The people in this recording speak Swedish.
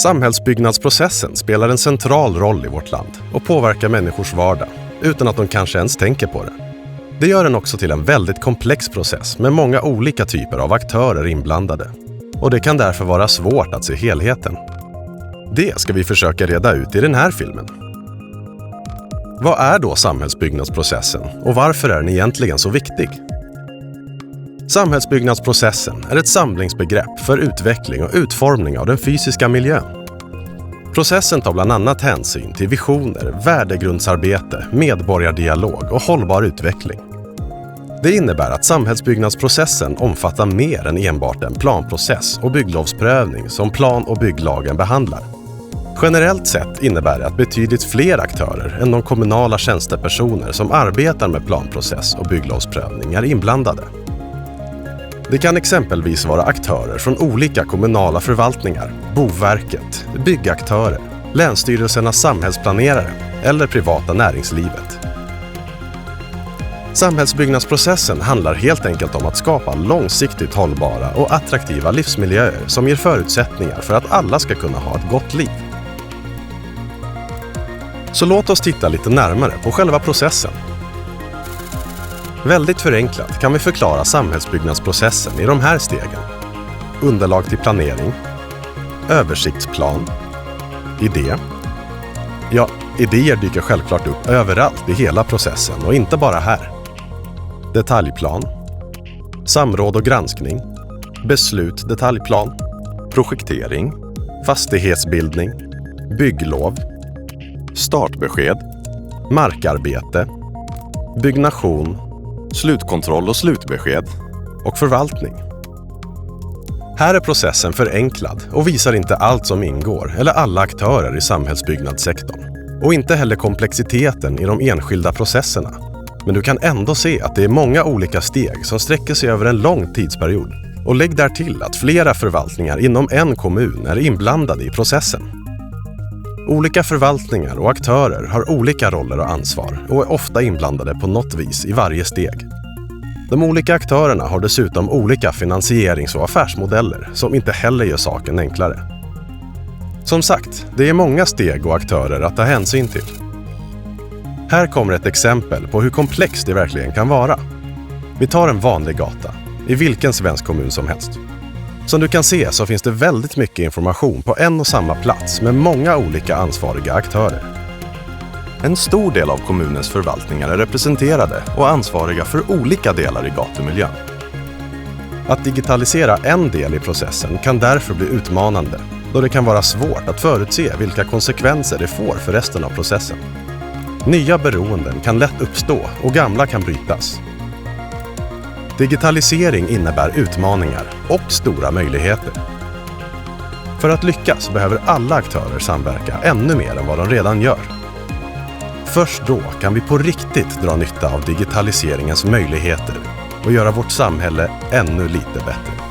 Samhällsbyggnadsprocessen spelar en central roll i vårt land och påverkar människors vardag utan att de kanske ens tänker på det. Det gör den också till en väldigt komplex process med många olika typer av aktörer inblandade. Och det kan därför vara svårt att se helheten. Det ska vi försöka reda ut i den här filmen. Vad är då samhällsbyggnadsprocessen och varför är den egentligen så viktig? Samhällsbyggnadsprocessen är ett samlingsbegrepp för utveckling och utformning av den fysiska miljön. Processen tar bland annat hänsyn till visioner, värdegrundsarbete, medborgardialog och hållbar utveckling. Det innebär att samhällsbyggnadsprocessen omfattar mer än enbart en planprocess och bygglovsprövning som plan- och bygglagen behandlar. Generellt sett innebär det att betydligt fler aktörer än de kommunala tjänstepersoner som arbetar med planprocess och bygglovsprövning är inblandade. Det kan exempelvis vara aktörer från olika kommunala förvaltningar, Boverket, byggaktörer, länsstyrelsernas samhällsplanerare eller privata näringslivet. Samhällsbyggnadsprocessen handlar helt enkelt om att skapa långsiktigt hållbara och attraktiva livsmiljöer som ger förutsättningar för att alla ska kunna ha ett gott liv. Så låt oss titta lite närmare på själva processen. Väldigt förenklat kan vi förklara samhällsbyggnadsprocessen i de här stegen. Underlag till planering, översiktsplan, idé. Ja, idéer dyker självklart upp överallt i hela processen och inte bara här. Detaljplan, samråd och granskning, beslut detaljplan, projektering, fastighetsbildning, bygglov, startbesked, markarbete, byggnation, slutkontroll och slutbesked och förvaltning. Här är processen förenklad och visar inte allt som ingår eller alla aktörer i samhällsbyggnadssektorn och inte heller komplexiteten i de enskilda processerna. Men du kan ändå se att det är många olika steg som sträcker sig över en lång tidsperiod och lägg där till att flera förvaltningar inom en kommun är inblandade i processen. Olika förvaltningar och aktörer har olika roller och ansvar och är ofta inblandade på något vis i varje steg. De olika aktörerna har dessutom olika finansierings- och affärsmodeller som inte heller gör saken enklare. Som sagt, det är många steg och aktörer att ta hänsyn till. Här kommer ett exempel på hur komplext det verkligen kan vara. Vi tar en vanlig gata, i vilken svensk kommun som helst. Som du kan se så finns det väldigt mycket information på en och samma plats med många olika ansvariga aktörer. En stor del av kommunens förvaltningar är representerade och ansvariga för olika delar i gatumiljön. Att digitalisera en del i processen kan därför bli utmanande, då det kan vara svårt att förutse vilka konsekvenser det får för resten av processen. Nya beroenden kan lätt uppstå och gamla kan brytas. Digitalisering innebär utmaningar och stora möjligheter. För att lyckas behöver alla aktörer samverka ännu mer än vad de redan gör. Först då kan vi på riktigt dra nytta av digitaliseringens möjligheter och göra vårt samhälle ännu lite bättre.